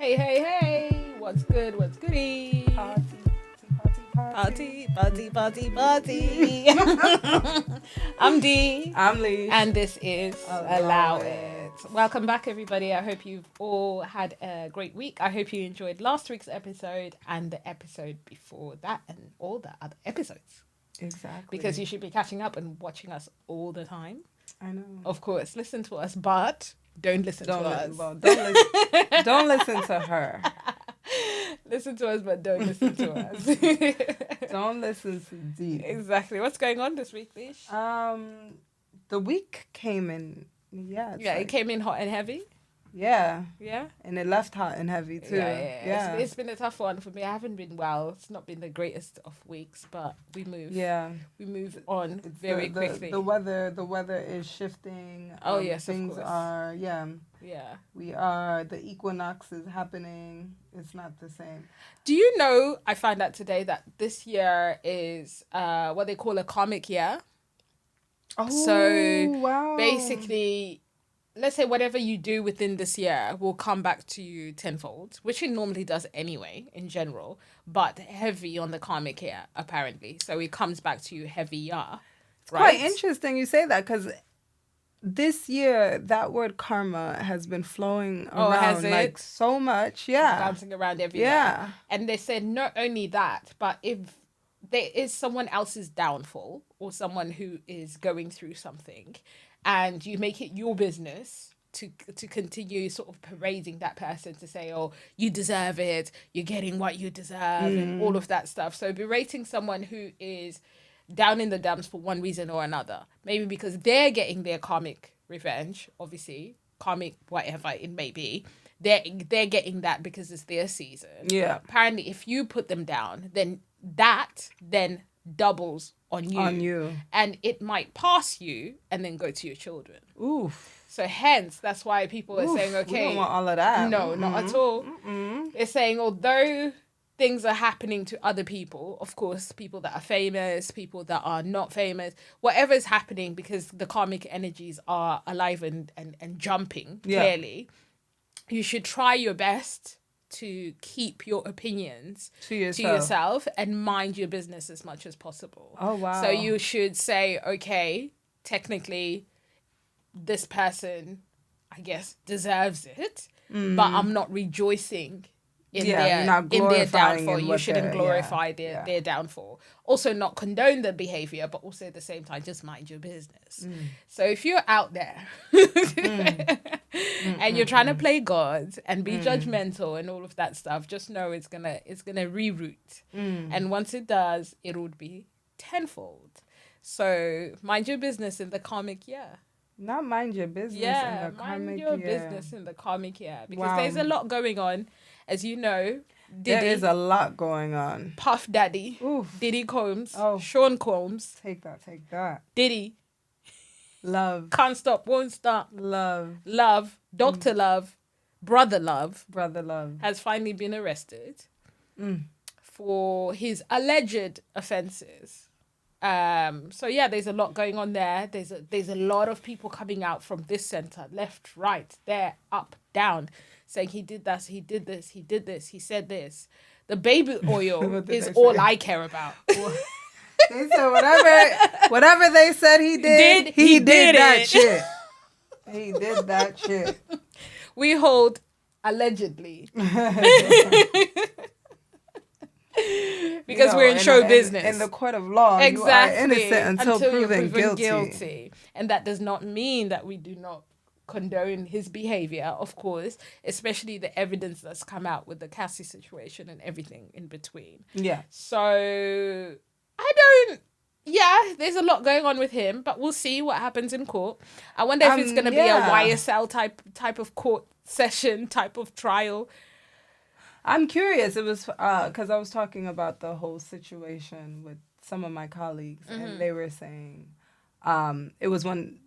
Hey, hey, hey! What's good? What's goody? Party. I'm Dee. I'm Lish. And this is Allow Allow It. Welcome back, everybody. I hope you've all had a great week. I hope you enjoyed last week's episode and the episode before that and all the other episodes. Exactly. Because you should be catching up and watching us all the time. I know. Of course, listen to us, but don't listen to us. Don't listen to her. Listen to us, but don't listen to us. Don't listen to Dee. Exactly. What's going on this week, Lish? The week came in. Yeah. It came in hot and heavy. Yeah. Yeah. And it left hot and heavy too. Yeah. It's been a tough one for me. I haven't been well. It's not been the greatest of weeks, but we move. Yeah. We move on very quickly. The weather is shifting. Oh yes, things of course. are Yeah. The equinox is happening. It's not the same. Do you know, I found out today that this year is what they call a karmic year. Oh, so wow. Basically, let's say whatever you do within this year will come back to you tenfold, which it normally does anyway, in general, but heavy on the karmic year, apparently. So it comes back to you heavier. It's quite interesting you say that, because this year, that word karma has been flowing around like so much. Yeah. Bouncing around everywhere. Yeah. And they said not only that, but if there is someone else's downfall or someone who is going through something and you make it your business to continue sort of parading that person to say, oh, you deserve it, you're getting what you deserve and all of that stuff. So berating someone who is down in the dumps for one reason or another, maybe because they're getting their karmic revenge, obviously, karmic whatever it may be, they're getting that because it's their season. Yeah. Apparently, if you put them down, then that doubles on you. And it might pass you and then go to your children. Oof. So hence, that's why people are saying, okay. We don't want all of that. No, not at all. They're saying, although things are happening to other people, of course, people that are famous, people that are not famous, whatever is happening, because the karmic energies are alive and jumping, clearly, you should try your best to keep your opinions to yourself and mind your business as much as possible. Oh, wow. So you should say, okay, technically, this person, I guess, deserves it, but I'm not rejoicing in their downfall. You shouldn't glorify their downfall. Also not condone the behavior, but also at the same time, just mind your business. So if you're out there and you're trying to play God and be judgmental and all of that stuff, just know it's gonna reroute. And once it does, it would be tenfold. So mind your business in the karmic year. Not mind your business in the karmic year. Mind your business in the karmic year. Because there's a lot going on. As you know, Diddy, there is a lot going on. Puff Daddy, Oof. Diddy Combs, Oh. Sean Combs. Take that. Diddy. Love. Can't stop, won't stop. Love. Dr. Love, Brother Love has finally been arrested for his alleged offences. So yeah, there's a lot going on there. There's a lot of people coming out from this centre, left, right, there, up, down, saying he did this, he did this, he said this. The baby oil is all I care about. They said whatever they said he did, he did that shit. He did that shit. We hold allegedly. Because we're in show business. In the court of law, you are innocent until proven guilty. And that does not mean that we do not condone his behavior, of course, especially the evidence that's come out with the Cassie situation and everything in between. Yeah. So, there's a lot going on with him, but we'll see what happens in court. I wonder if it's going to be a YSL type of court session, type of trial. I'm curious. It was because I was talking about the whole situation with some of my colleagues, and they were saying it was when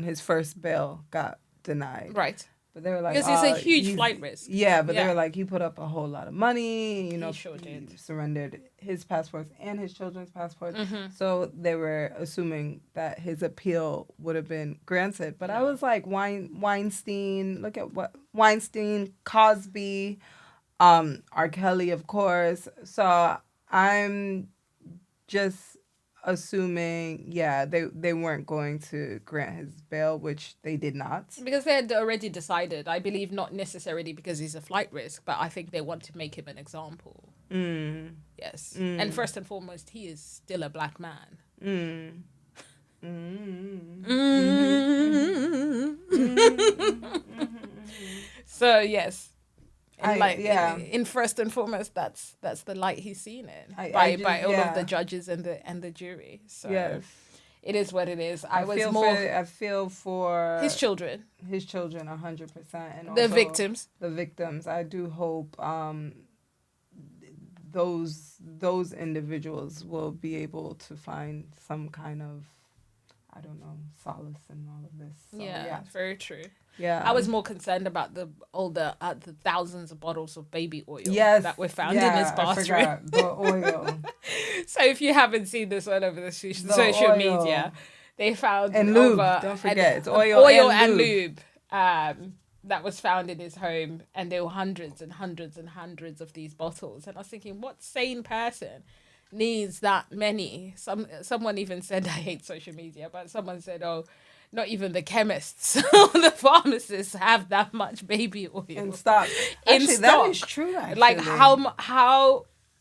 his first bail got denied. Right. But they were like, because it's a huge flight risk. Yeah, but they were like, he put up a whole lot of money. You know, he sure did. Surrendered his passports and his children's passports. Mm-hmm. So they were assuming that his appeal would have been granted. But I was like, Weinstein. Look at what Weinstein, Cosby, R. Kelly, of course. So I'm just assuming, they weren't going to grant his bail, which they did not. Because they had already decided, I believe, not necessarily because he's a flight risk, but I think they want to make him an example. Yes. And first and foremost, he is still a black man. So, yes. In first and foremost, that's the light he's seen in by all of the judges and the jury. So it is what it is. I feel for his children 100%, and the victims. I do hope those individuals will be able to find some kind of, I don't know, solace in all of this. So, very true. Yeah, I was more concerned about the thousands of bottles of baby oil that were found in his bathroom. I forgot. The oil. So if you haven't seen this all over the social media, they found and lube. Don't forget, it's oil and lube. That was found in his home, and there were hundreds and hundreds and hundreds of these bottles. And I was thinking, what sane person needs that many? Someone even said, I hate social media, but someone said, oh, not even the chemists or the pharmacists have that much baby oil in stock. Actually, that is true. Actually. Like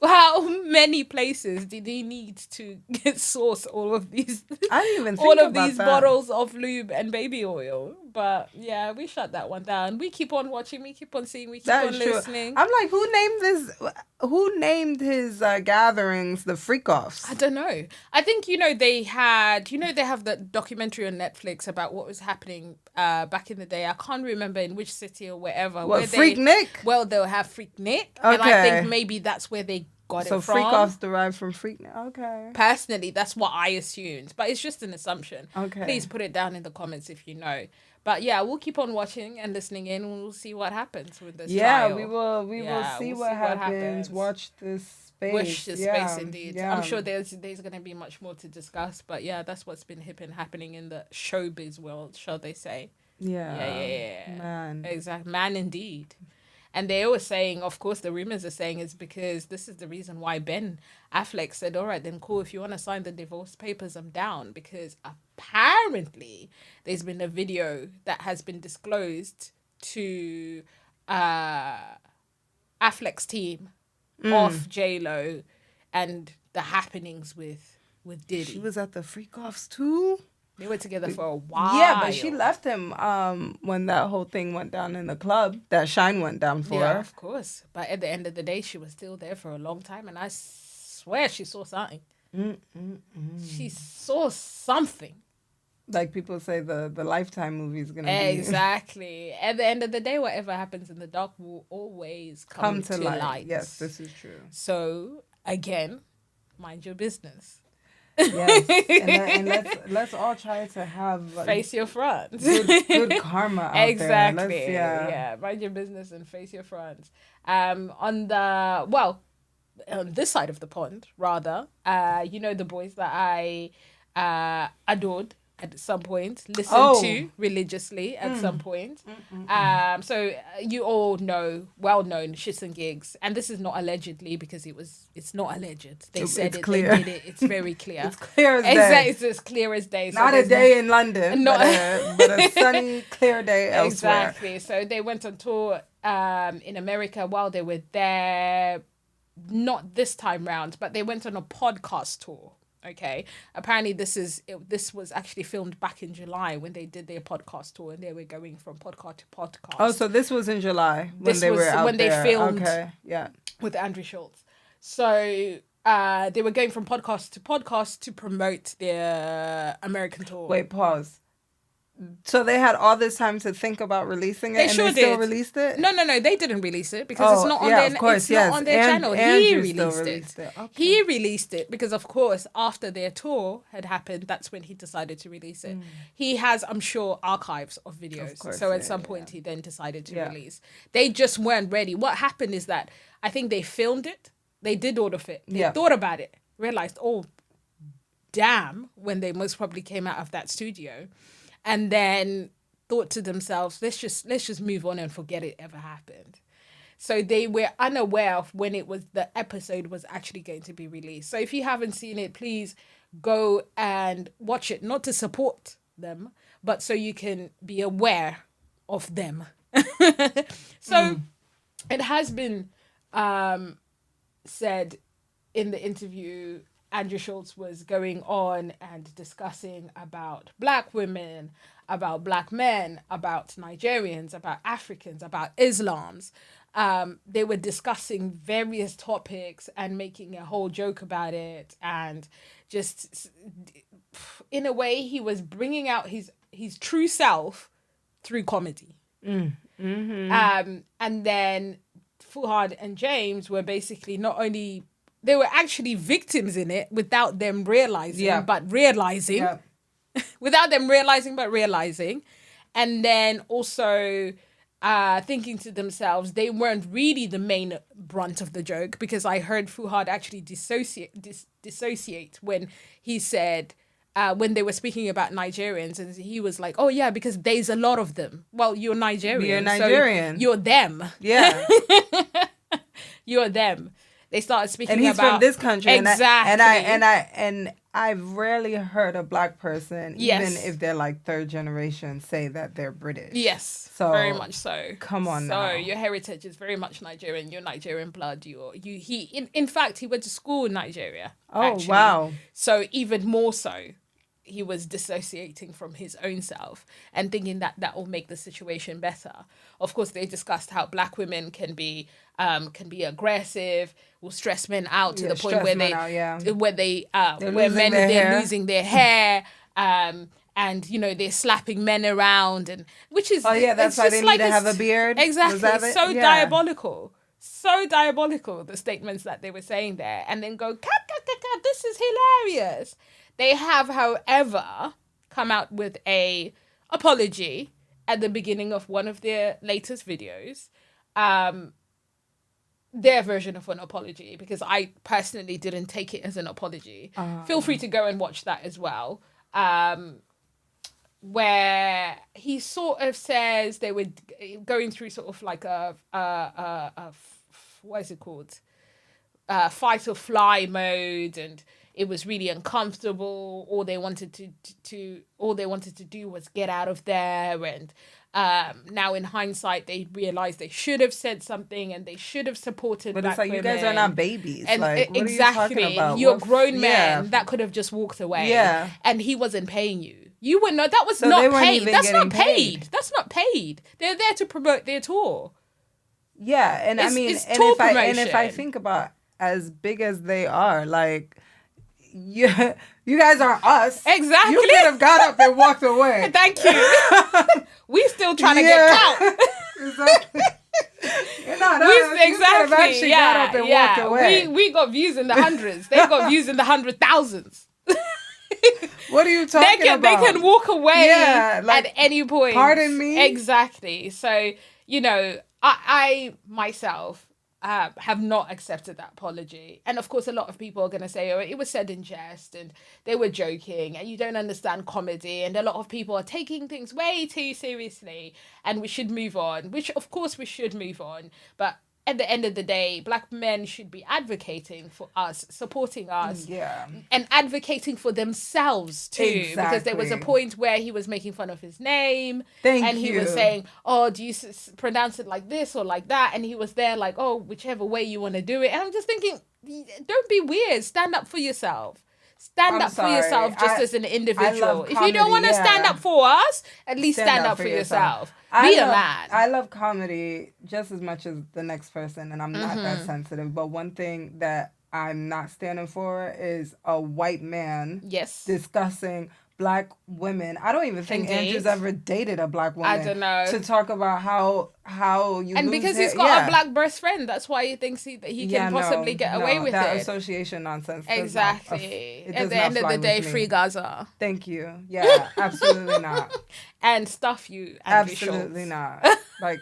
how many places did he need to source all of these? I didn't even think about these bottles of lube and baby oil. But yeah, we shut that one down. We keep on watching. We keep on seeing. We keep on listening. I'm like, who named this? Who named his gatherings the freak-offs? I don't know. I think they have the documentary on Netflix about what was happening back in the day. I can't remember in which city or wherever. Freak Nick? Well, they'll have Freak Nick, okay. And I think maybe that's where they got it from. So freak-offs derived from Freak Nick. Okay. Personally, that's what I assumed, but it's just an assumption. Okay. Please put it down in the comments if you know. But yeah, we'll keep on watching and listening in, and we'll see what happens with this trial. We will see what happens. Watch this space. Watch this space, indeed. Yeah. I'm sure there's going to be much more to discuss, but yeah, that's what's been happening in the showbiz world, shall they say. Yeah. Man. Exactly. Man, indeed. And they were saying, of course, the rumors are saying it's because this is the reason why Ben Affleck said, all right, then cool, if you want to sign the divorce papers, I'm down. Because apparently there's been a video that has been disclosed to Affleck's team of J-Lo and the happenings with Diddy. She was at the freak-offs too? They were together for a while. Yeah, but she left him when that whole thing went down in the club. That shine went down for her. Yeah, of course. But at the end of the day, she was still there for a long time. And I swear she saw something. She saw something. Like people say the Lifetime movie is going to be. Exactly. At the end of the day, whatever happens in the dark will always come to light. Yes, this is true. So, again, mind your business. Yes, and let's all try to have face your front. Good karma out there. Exactly. Yeah, mind your business and face your front. On this side of the pond, rather, the boys that I adored at some point, listened to religiously at some point. So you all know, well-known Shxts and Gigs, and this is not allegedly because it's not alleged. They said it, clear. They did it. It's very clear. It's clear as day. It's as clear as day. Not a day in London, but a sunny, clear day elsewhere. Exactly. So they went on tour in America while they were there. Not this time round, but they went on a podcast tour. Okay. Apparently this was actually filmed back in July when they did their podcast tour, and they were going from podcast to podcast. Oh, so this was in July when they filmed with Andrew Schultz. So they were going from podcast to podcast to promote their American tour. Wait, pause. So they had all this time to think about releasing it, They and sure they still did. released it? No, they didn't release it because it's not on their. Of course, it's not on their channel. He Andrew released still it. released it. Okay. He released it because, of course, after their tour had happened, that's when he decided to release it. He has, I'm sure, archives of videos. Of course, So at yeah, some point, he then decided to Yeah. release. They just weren't ready. What happened is that I think they filmed it. They did all of it. They Yeah. thought about it. Realized, oh, damn, when they most probably came out of that studio, and then thought to themselves, let's just move on and forget it ever happened. So they were unaware of when the episode was actually going to be released. So if you haven't seen it, please go and watch it, not to support them, but so you can be aware of them. So it has been said in the interview, Andrew Schultz was going on and discussing about Black women, about Black men, about Nigerians, about Africans, about Islams. They were discussing various topics and making a whole joke about it, and just in a way he was bringing out his true self through comedy. And then Fuhad and James were basically not only, they were actually victims in it without them realizing, but realizing. Yeah. Without them realizing, but realizing. And then also thinking to themselves, they weren't really the main brunt of the joke, because I heard Fuhad actually dissociate when he said, when they were speaking about Nigerians, and he was like, oh yeah, because there's a lot of them. Well, you're Nigerian. You're Nigerian. So you're them. Yeah. You're them. They started speaking and he's about from this country. Exactly. And I've rarely heard a Black person, even if they're like third generation, say that they're British. Yes, so very much so. Come on now. So your heritage is very much Nigerian. You're Nigerian blood. In fact, he went to school in Nigeria. Oh, actually. wow. So even more so, he was dissociating from his own self and thinking that will make the situation better. Of course, they discussed how Black women can be aggressive, will stress men out to the point where they're losing their hair, and they're slapping men around, and which is that's why they need to have a beard. Exactly, it's so diabolical. So diabolical, the statements that they were saying there, and then go, cut, this is hilarious. They have, however, come out with a apology at the beginning of one of their latest videos. Their version of an apology, because I personally didn't take it as an apology. Feel free to go and watch that as well. Where he sort of says they were going through sort of like a what is it called? Fight or fly mode, and it was really uncomfortable. All they wanted to do was get out of there, and now in hindsight they realized they should have said something and they should have supported But Black it's like, women. you guys are not babies. And like, what exactly, are you talking about? you're a grown man that could have just walked away. Yeah. And he wasn't paying you. You were not. That was So not they weren't paid. even That's not getting paid. That's not paid. They're there to promote their tour. Yeah, and It's- I mean, it's and tour if I promotion. think about as big as they are, like, you guys aren't us. Exactly. You could have got up and walked away. Thank you. We still trying to get clout. Exactly. You're not us. Exactly. You could have actually got up and walked away. We got views in the hundreds. They got views in the 100,000s. What are you talking about? They can walk away like, at any point. Pardon me? Exactly. So, I myself have not accepted that apology. And of course, a lot of people are going to say, oh, it was said in jest and they were joking and you don't understand comedy. And a lot of people are taking things way too seriously and we should move on, which of course we should move on. But at the end of the day, Black men should be advocating for us, supporting us, and advocating for themselves too. Because there was a point where he was making fun of his name, he was saying, "Oh, do you pronounce it like this or like that?" And he was there like, "Oh, whichever way you want to do it." And I'm just thinking, don't be weird. Stand up for yourself. Stand up for yourself just as an individual. If you don't want to stand up for us, at least stand up for yourself. Be a man. I love comedy just as much as the next person, and I'm not that sensitive. But one thing that I'm not standing for is a white man discussing black women. I don't even think Andrew's ever dated a black woman. I don't know. To talk about how you and lose because hair. he's got a black best friend, that's why he thinks he can possibly get away with that it. association nonsense. Exactly. At the end of the day, free Gaza. Thank you. Yeah, absolutely not. And stuff you, Andrew absolutely Schultz. Not. Like,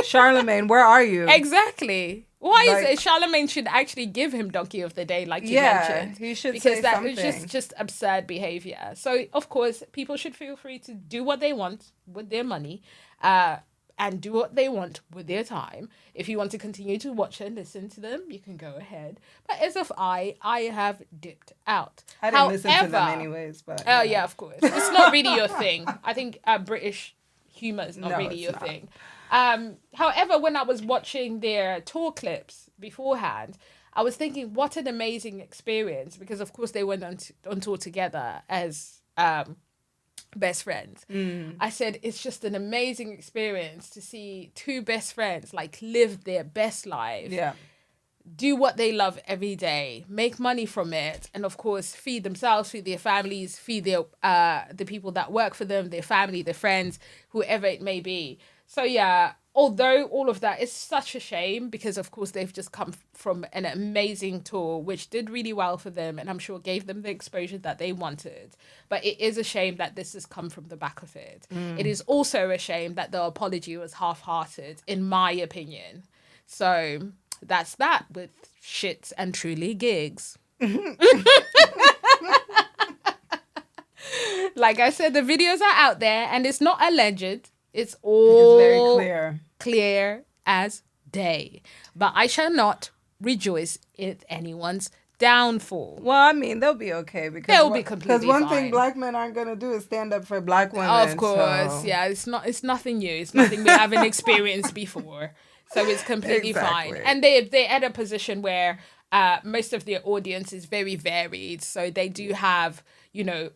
Charlemagne, where are you? Exactly. Why is it Charlemagne should actually give him Donkey of the Day, like you mentioned? He should because say that something. is just absurd behavior. So of course, people should feel free to do what they want with their money, and do what they want with their time. If you want to continue to watch and listen to them, you can go ahead. But as of I have dipped out. I didn't listen to them anyways, but oh yeah, of course, it's not really your thing. I think British humor is not really your thing. However, when I was watching their tour clips beforehand, I was thinking, what an amazing experience, because of course they went on tour together as best friends. I said, it's just an amazing experience to see two best friends like live their best life. Yeah. Do what they love every day, make money from it, and of course feed themselves, feed their families, feed their the people that work for them, their family, their friends, whoever it may be. So yeah, although all of that is such a shame, because of course they've just come from an amazing tour which did really well for them, and I'm sure gave them the exposure that they wanted. But it is a shame that this has come from the back of it. It is also a shame that the apology was half-hearted, in my opinion. So that's that with Shxts and Truly Gigs. Like I said, the videos are out there, and it's not alleged. It's all very clear as day. But I shall not rejoice in anyone's downfall. Well, I mean, they'll be okay, because they'll be completely because one fine. thing black men aren't gonna do is stand up for black women. Of course, yeah. It's nothing new. It's nothing we haven't experienced before. So it's completely fine. And they're at a position where most of their audience is very varied. So they do have,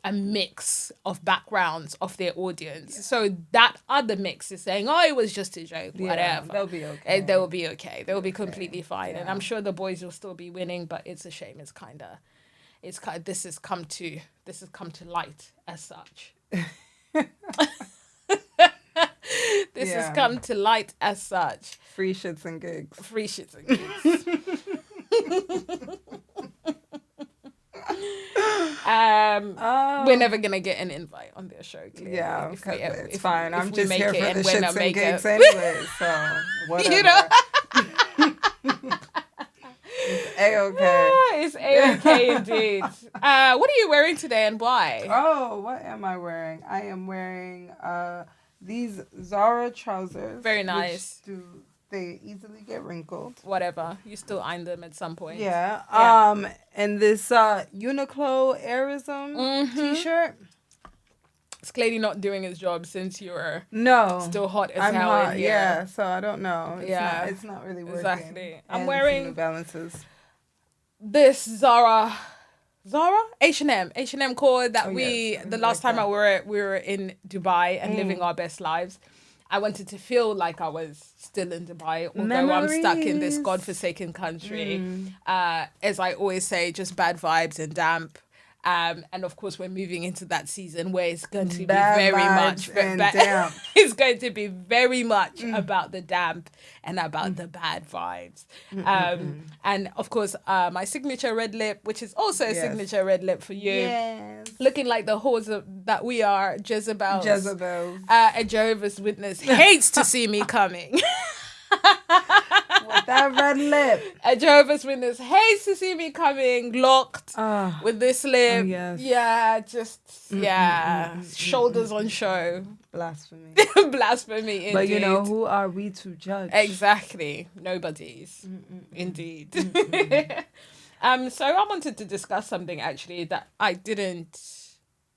a mix of backgrounds of their audience. Yeah. So that other mix is saying, oh, it was just a joke, whatever. They'll be okay. They'll be okay. They'll be completely fine. Yeah. And I'm sure the boys will still be winning, but it's a shame. This has come to light as such. This has come to light as such. Free Shxts and Gigs. Free Shxts and Gigs. We're never gonna get an invite on their show. Clearly. Yeah, it's fine. I'm just here for the Shxts and Gigs it. anyway, so whatever. It's A-okay. It's A-okay indeed. What are you wearing today and why? Oh, what am I wearing? I am wearing these Zara trousers. Very nice. They easily get wrinkled. Whatever. You still iron them at some point. Yeah. And this Uniqlo Airism t-shirt. It's clearly not doing its job since you're still hot as I'm hell hot, in here. Yeah, so I don't know. It's not really working. Exactly. I'm and wearing New Balances. This Zara H&M cord that the last time I wore it, we were in Dubai and living our best lives. I wanted to feel like I was still in Dubai, although I'm stuck in this godforsaken country. As I always say, just bad vibes and damp. And of course, we're moving into that season where it's going to be very much damp. It's going to be very much about the damp and about the bad vibes. And of course, my signature red lip, which is also a signature red lip for you. Yes. Looking like the whores that we are, Jezebels. A Jehovah's Witness hates to see me coming. With that red lip. A Jehovah's Witness hates to see me coming locked with this lip. Yeah, shoulders on show. Blasphemy. Blasphemy, indeed. But who are we to judge? Exactly. Nobody's. Indeed. So I wanted to discuss something actually that I didn't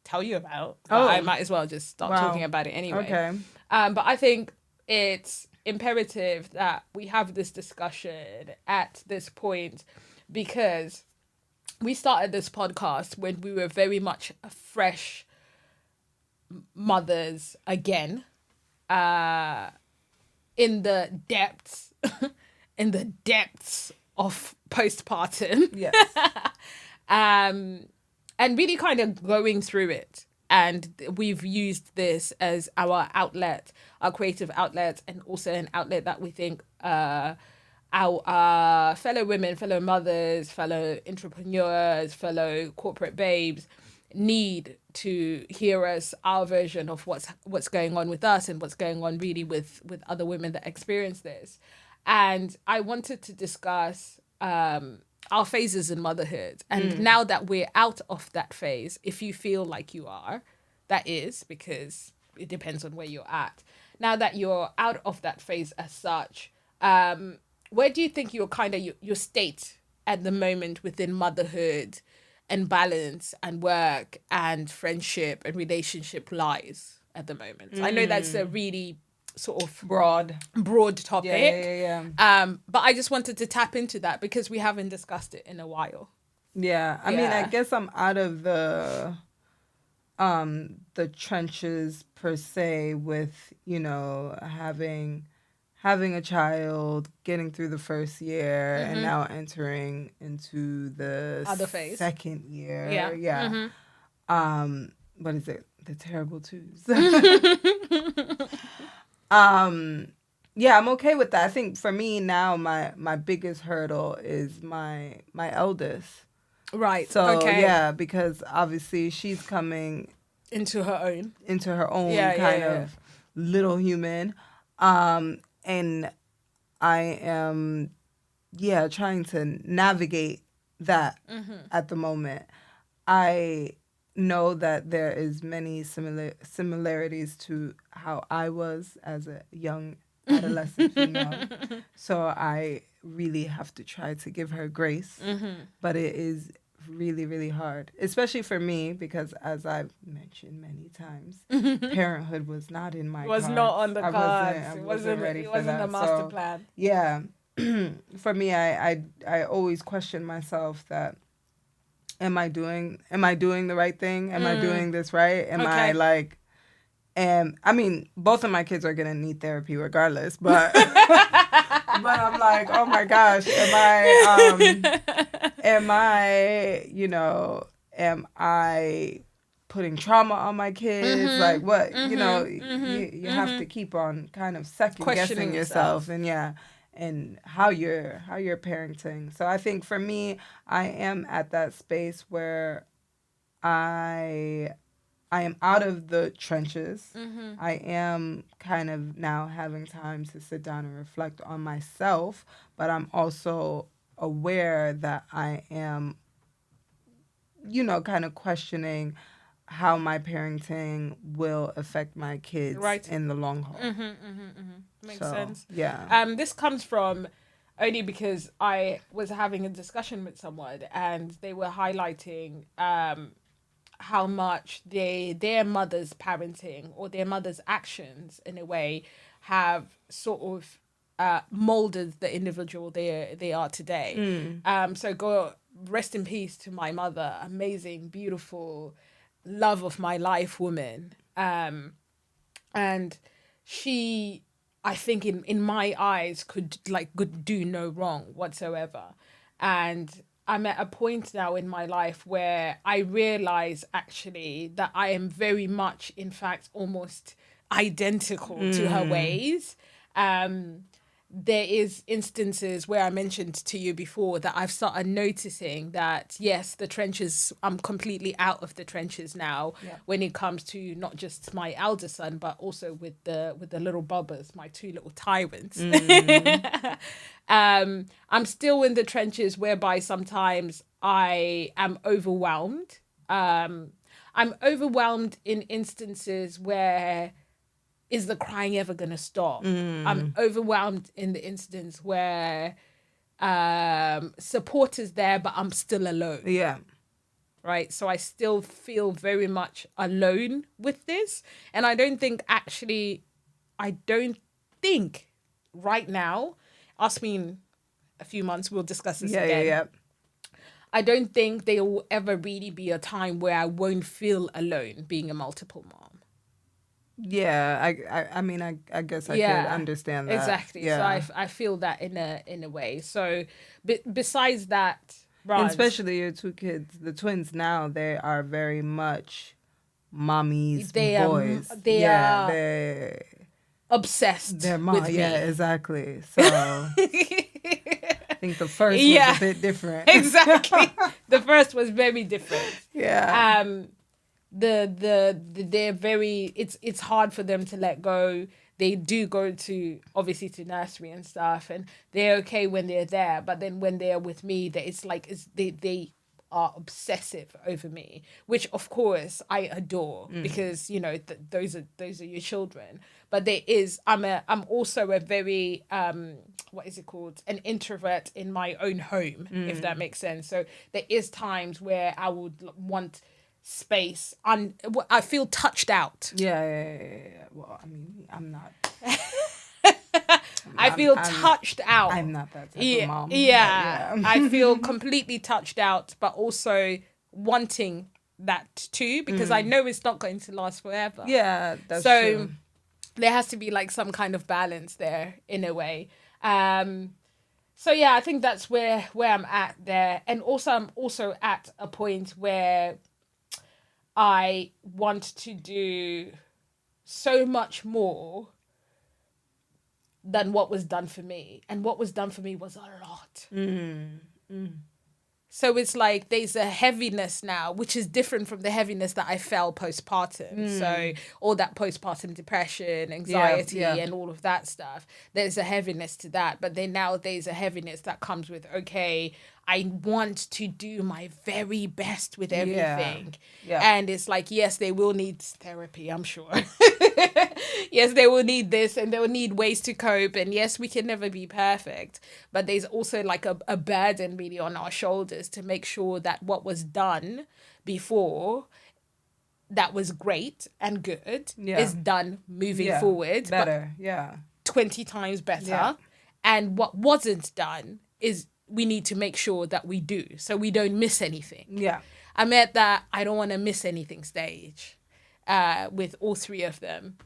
tell you about. But I might as well just start talking about it anyway. Okay. But I think it's imperative that we have this discussion at this point, because we started this podcast when we were very much fresh mothers again, in the depths of postpartum. Yes. And really kind of going through it and we've used this as our outlet, our creative outlet, and also an outlet that we think our fellow women, fellow mothers, fellow entrepreneurs, fellow corporate babes need to hear us, our version of what's going on with us and what's going on really with other women that experience this. And I wanted to discuss our phases in motherhood. And now that we're out of that phase, if you feel like you are, that is because it depends on where you're at. Now that you're out of that phase as such, where do you think your kind of your state at the moment within motherhood and balance and work and friendship and relationship lies at the moment? I know that's a really sort of broad topic. Yeah. But I just wanted to tap into that because we haven't discussed it in a while. Yeah. I mean, I guess I'm out of the trenches per se with, you know, having a child, getting through the first year, and now entering into the other phase, second year. Yeah. What is it? The terrible twos. Yeah, I'm okay with that. I think for me now, my biggest hurdle is my eldest. Right. So okay. yeah, because obviously she's coming into her own kind of little human. And I am trying to navigate that at the moment. I know that there is many similarities to how I was as a young adolescent female. So I really have to try to give her grace. But it is really, really hard, especially for me, because as I've mentioned many times, parenthood was not in my cards. Not on the cards. I wasn't ready for that. It wasn't the master plan. Yeah. For me, I always question myself that am I doing the right thing? Am I doing this right? Am I like, I mean, both of my kids are gonna need therapy regardless, but but I'm like, oh my gosh, am I putting trauma on my kids? Like what, you have to keep on kind of second guessing yourself and how you're parenting. So I think for me, I am at that space where I am out of the trenches. I am kind of now having time to sit down and reflect on myself, but I'm also aware that I am, kind of questioning how my parenting will affect my kids in the long haul. Makes sense. Yeah. This comes from only because I was having a discussion with someone and they were highlighting how much their mother's parenting or their mother's actions in a way have sort of molded the individual they are today. So go rest in peace to my mother, amazing, beautiful, love of my life woman. And she, I think in my eyes could do no wrong whatsoever. And I'm at a point now in my life where I realize actually that I am very much, in fact, almost identical to her ways. There is instances where I mentioned to you before that I've started noticing that, yes, the trenches, I'm completely out of the trenches now when it comes to not just my elder son, but also with the little bubbers, my two little tyrants. I'm still in the trenches whereby sometimes I am overwhelmed. I'm overwhelmed in instances where is the crying ever going to stop? I'm overwhelmed in the instance where support is there, but I'm still alone. Yeah. Right? So I still feel very much alone with this. And I don't think right now, ask me in a few months, we'll discuss this again. Yeah. I don't think there will ever really be a time where I won't feel alone being a multiple mom. Yeah, I mean, I guess I could understand that. Exactly. Yeah. So I feel that in a way. So besides that, Raj, and especially your two kids, the twins now, they are very much mommy's They boys. they are they're obsessed mom. with me. Yeah, exactly. So I think the first was a bit different. Exactly. The first was very different. Yeah. They're very, it's hard for them to let go. They do go to, obviously, to nursery and stuff, and they're okay when they're there, but then when they're with me, they are obsessive over me, which of course I adore, because those are your children. But I'm also a very what is it called, an introvert in my own home, if that makes sense. So there is times where I would want space. I feel touched out. Yeah. Well, I mean, I'm not. I feel touched out. I'm not that type of mom. Yeah. I feel completely touched out, but also wanting that too, because I know it's not going to last forever. Yeah, that's true. There has to be like some kind of balance there in a way. So yeah, I think that's where I'm at there. And also I'm also at a point where I want to do so much more than what was done for me. And what was done for me was a lot. So it's like there's a heaviness now, which is different from the heaviness that I felt postpartum. So all that postpartum depression, anxiety, and all of that stuff, there's a heaviness to that. But then now there's a heaviness that comes with, okay, I want to do my very best with everything. Yeah. And it's like, yes, they will need therapy, I'm sure. Yes, they will need this, and they will need ways to cope. And yes, we can never be perfect. But there's also like a burden really on our shoulders to make sure that what was done before that was great and good is done moving forward. Better, 20 times better. Yeah. And what wasn't done is we need to make sure that we do, so we don't miss anything. Yeah. I'm at that I don't want to miss anything stage with all three of them.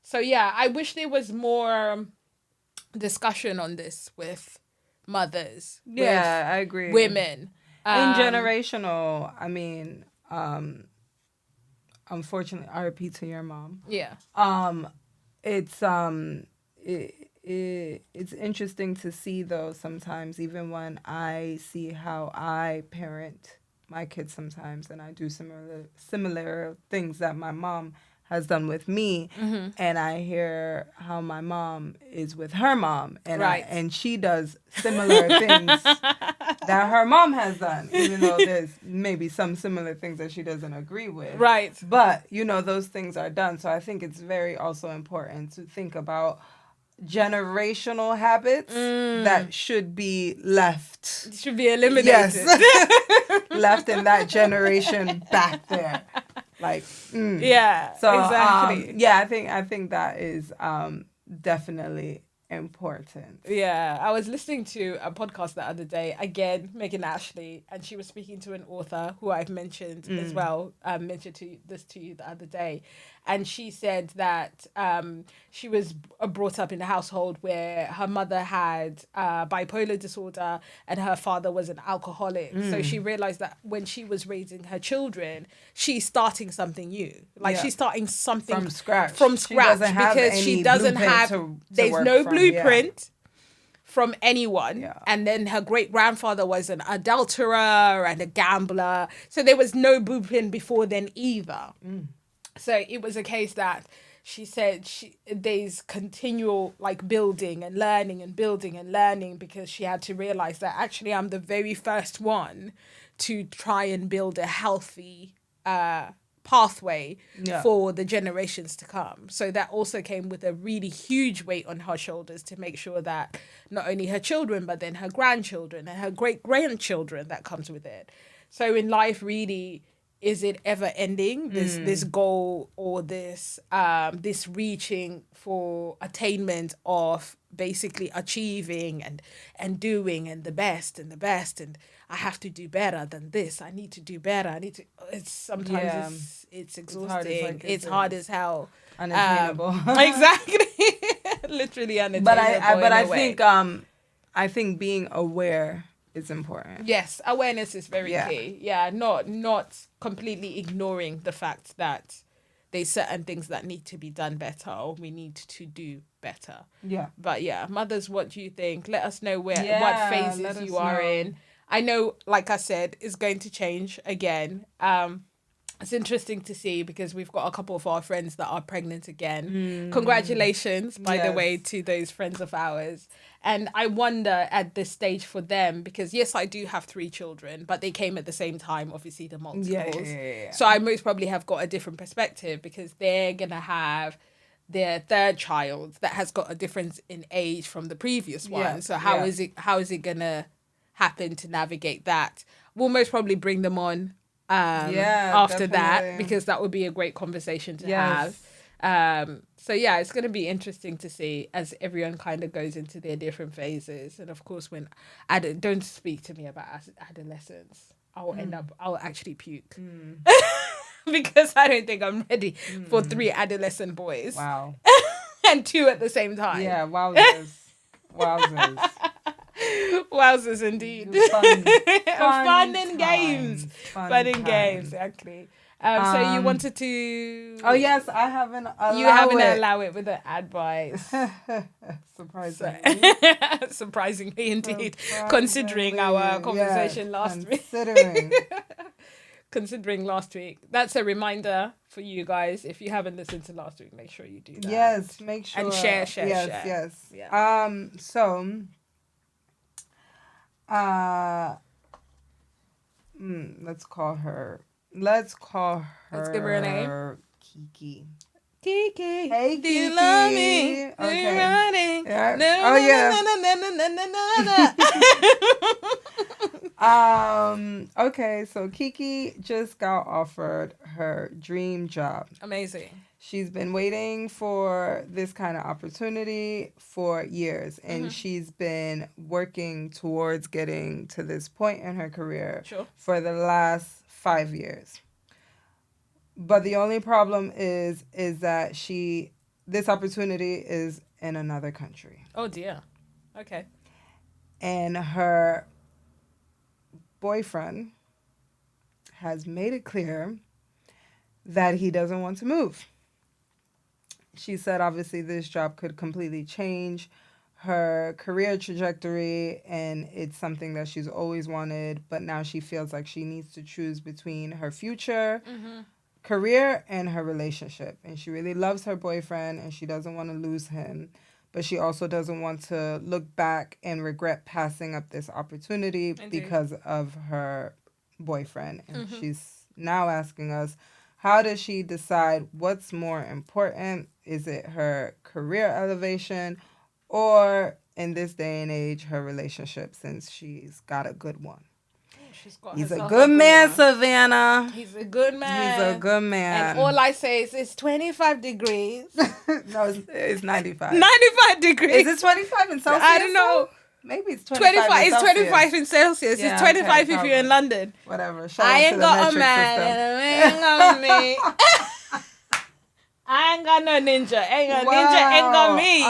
So yeah, I wish there was more discussion on this with mothers. Yeah, I agree. Women. In generational, I mean, unfortunately, RIP to your mom. Yeah. It's interesting to see, though, sometimes, even when I see how I parent my kids sometimes, and I do similar things that my mom has done with me, and I hear how my mom is with her mom, and and she does similar things that her mom has done, even though there's maybe some similar things that she doesn't agree with. Right. But, those things are done. So I think it's very also important to think about generational habits that should be left. It should be eliminated. Yes. Left in that generation back there. Like, yeah, so, exactly. I think that is definitely important. Yeah, I was listening to a podcast the other day, again, Megan Ashley, and she was speaking to an author who I've mentioned as well, mentioned to you the other day. And she said that she was brought up in a household where her mother had bipolar disorder and her father was an alcoholic. So she realized that when she was raising her children, she's starting something new. Like she's starting something from scratch. Because she doesn't have, there's no blueprint from anyone. Yeah. And then her great-grandfather was an adulterer and a gambler. So there was no blueprint before then either. So it was a case that she said there's continual like building and learning and building and learning, because she had to realize that actually I'm the very first one to try and build a healthy pathway for the generations to come. So that also came with a really huge weight on her shoulders to make sure that not only her children, but then her grandchildren and her great-grandchildren, that comes with it. So in life, really, is it ever ending, this goal, or this reaching for attainment of basically achieving and doing and the best and I have to do better than this, I need to do better, it's sometimes it's exhausting, it's hard as hell, unattainable. Exactly. Literally unattainable. But I think being aware is important. Yes, awareness is very Yeah. key. Yeah, not completely ignoring the fact that there's certain things that need to be done better or we need to do better. Yeah. But yeah, mothers, what do you think? Let us know what Yeah, phases let us you are know. in. I know, like I said, it's going to change again. It's interesting to see because we've got a couple of our friends that are pregnant again. Congratulations, by the Yes. way, to those friends of ours. And I wonder at this stage for them, because yes, I do have 3 children, but they came at the same time, obviously the multiples. Yeah. So I most probably have got a different perspective because they're going to have their 3rd child that has got a difference in age from the previous one. Yeah, So how yeah. is it going to happen to navigate that? We'll most probably bring them on after that definitely. because that would be a great conversation to Yes. have. So yeah, it's going to be interesting to see as everyone kind of goes into their different phases. And of course, when don't speak to me about adolescence. I'll actually puke because I don't think I'm ready for 3 adolescent boys. Wow. And 2 at the same time. Yeah, wowzers. Wowzers. Wowzers indeed. Fun and games. Fun and games, exactly. So you wanted to... Oh, yes, I haven't allowed You haven't allowed it with the advice. Surprisingly. Surprisingly indeed. Considering our conversation last week. Considering last week. That's a reminder for you guys. If you haven't listened to last week, make sure you do that. Yes, make sure. And share. Yes. Yeah. Let's call her. Let's give her a name. Kiki. Kiki, Hey, do you Kiki. love me? Okay. Are you running? Yeah. No, Oh, yeah. Okay, so Kiki just got offered her dream job. Amazing. She's been waiting for this kind of opportunity for years, and she's been working towards getting to this point in her career for the last 5 years. But the only problem is that this opportunity is in another country. Oh dear. Okay. And her boyfriend has made it clear that he doesn't want to move. She said obviously this job could completely change her career trajectory, and it's something that she's always wanted, but now she feels like she needs to choose between her future career and her relationship. And she really loves her boyfriend and she doesn't want to lose him, but she also doesn't want to look back and regret passing up this opportunity because of her boyfriend. And she's now asking us, how does she decide what's more important? Is it her career elevation or, in this day and age, her relationship, since she's got a good one? He's a good man, Savannah. He's a good man. He's a good man. And all I say is it's 25 degrees. No, it's 95. 95 degrees. Is it 25 in Celsius? I don't know. Maybe it's 25 It's 25 in Celsius. Yeah, it's 25 if probably. you're in London. Whatever. Shout I out ain't to the got a metric man system. and a man got me. I ain't got no ninja. Ninja ain't got me.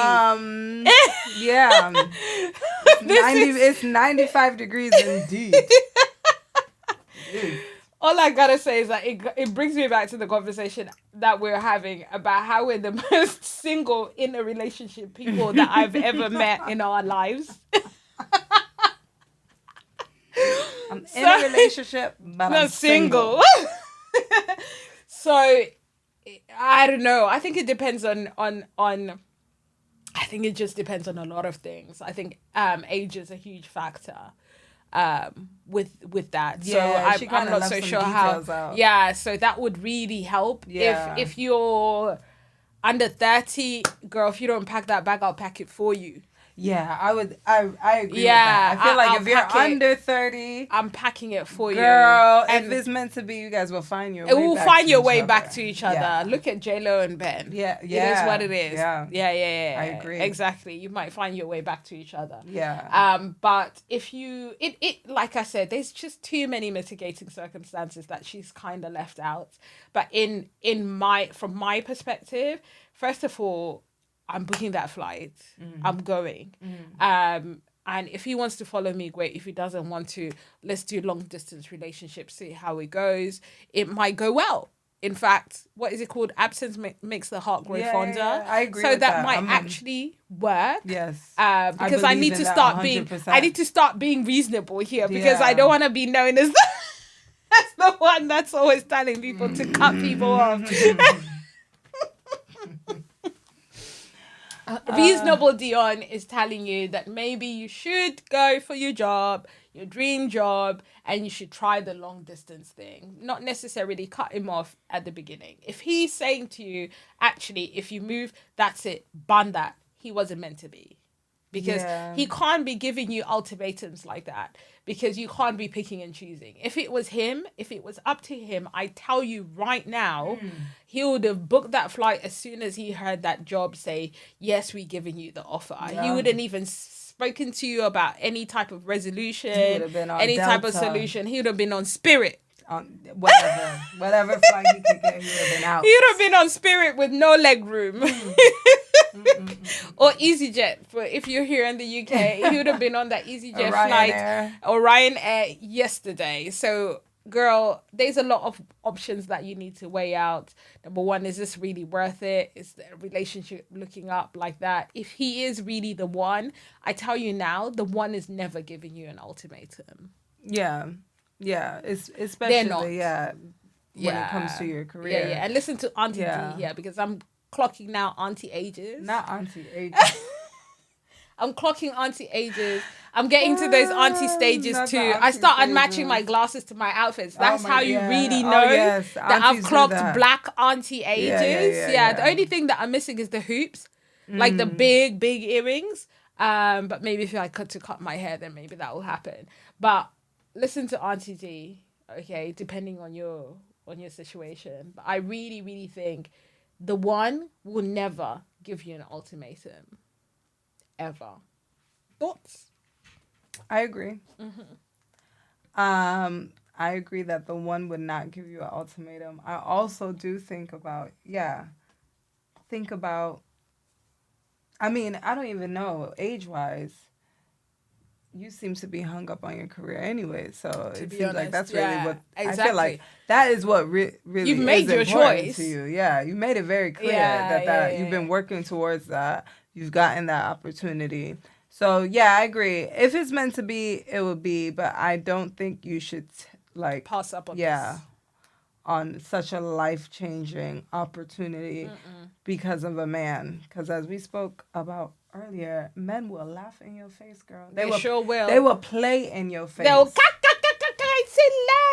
Yeah. It's 95 degrees indeed. All I gotta say is that it brings me back to the conversation that we're having about how we're the most single in a relationship people that I've ever met in our lives. I'm in a relationship, but I'm single. So I don't know. I think it depends on I think it just depends on a lot of things. I think age is a huge factor with that. Yeah, so I'm not so sure how. Out. Yeah, so that would really help. Yeah. If you're under 30, girl, if you don't pack that bag, I'll pack it for you. Yeah, I agree with that. I feel like if you're under 30, I'm packing it for you. Girl, if it's meant to be, you guys will find your way back. We'll find your way back to each other. Yeah. Look at J-Lo and Ben. Yeah. It is what it is. Yeah. I agree. Exactly. You might find your way back to each other. Yeah. But if you, like I said, there's just too many mitigating circumstances that she's kind of left out. But from my perspective, first of all, I'm booking that flight. I'm going. And if he wants to follow me, great. If he doesn't want to, let's do long distance relationships, see how it goes. It might go well. In fact, what is it called? Absence makes the heart grow fonder. Yeah, I agree so with that might actually work. Yes. Because I need to start 100%. I need to start being reasonable here, because I don't want to be known as as the one that's always telling people to cut people off. Reasonable Dionne is telling you that maybe you should go for your job, your dream job, and you should try the long distance thing. Not necessarily cut him off at the beginning. If he's saying to you, actually, if you move, that's it, ban that, he wasn't meant to be. Because he can't be giving you ultimatums like that, because you can't be picking and choosing. If it was him, if it was up to him, I tell you right now, he would have booked that flight as soon as he heard that job say, yes, we're giving you the offer. He wouldn't even spoken to you about any type of resolution, any type of solution. He would have been on Spirit. Whatever flight he could get, he would have been out. He would have been on Spirit with no leg room. Or EasyJet, for if you're here in the UK, he would have been on that EasyJet flight or Ryanair yesterday. So, girl, there's a lot of options that you need to weigh out. Number one, is this really worth it? Is the relationship looking up like that? If he is really the one, I tell you now, the one is never giving you an ultimatum. Yeah, especially when it comes to your career. Yeah. And listen to Auntie D here, because I'm clocking now auntie ages. Not auntie ages. I'm clocking auntie ages. I'm getting to those auntie stages too. I started matching my glasses to my outfits. That's how you really know that I've clocked black auntie ages. Yeah. The only thing that I'm missing is the hoops, like the big earrings. But maybe if I cut my hair, then maybe that will happen. But listen to Auntie D, okay, depending on your situation. But I really, really think the one will never give you an ultimatum. Ever. Thoughts? I agree. I agree that the one would not give you an ultimatum. I also do think about, I mean, I don't even know, age-wise, you seem to be hung up on your career anyway, so it seems honest, like that's really what, exactly. I feel like that is what really you've made your choice to you. Yeah, you made it very clear that you've been working towards that. You've gotten that opportunity. So, yeah, I agree. If it's meant to be, it will be, but I don't think you should, pass up on this. On such a life-changing opportunity because of a man. Because as we spoke about earlier, men will laugh in your face, girl. They sure will. They will play in your face. They'll it's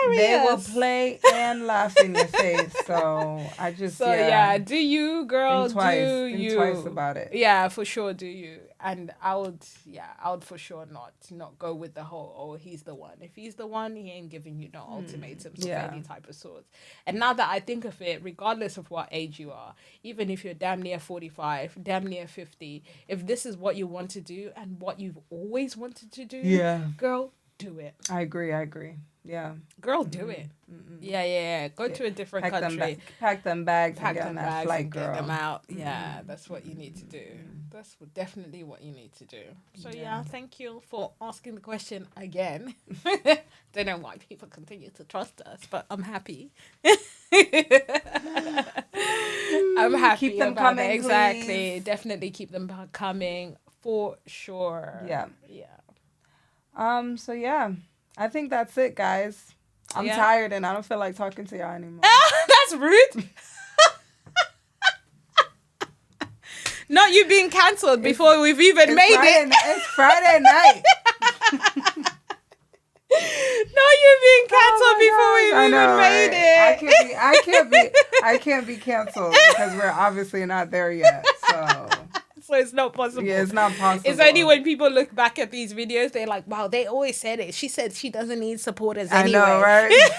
hilarious. They will play and laugh in your face. So I just do you, girl? Think twice. Do think you? Twice about it? Yeah, for sure. Do you? And I would for sure not go with the whole, he's the one. If he's the one, he ain't giving you no ultimatums of any type of sorts. And now that I think of it, regardless of what age you are, even if you're damn near 45, damn near 50, if this is what you want to do and what you've always wanted to do, girl, do it. I agree. Yeah. Girl, do it. Yeah. Go to a different country. Pack them bags and get on that flight, girl. Get them out. Yeah, that's what you need to do. That's definitely what you need to do. So, thank you for asking the question again. Don't know why people continue to trust us, but I'm happy. I'm happy. Keep them coming, it. Exactly. Please. Definitely keep them coming for sure. Yeah. So, I think that's it, guys. I'm tired and I don't feel like talking to y'all anymore. That's rude. Not you being cancelled before we've even made it. It's Friday night. Not you being cancelled before we've even made it. I can't be cancelled because we're obviously not there yet. So it's not possible. Yeah, it's not possible. It's only when people look back at these videos, they're like, wow, they always said it. She said she doesn't need supporters anyway. I know, right?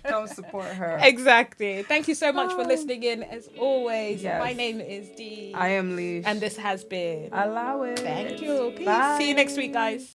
Don't support her. Exactly. Thank you so much for listening in. As always, my name is D. I am Lish. And this has been Allow It. Thank you. Peace. Bye. See you next week, guys.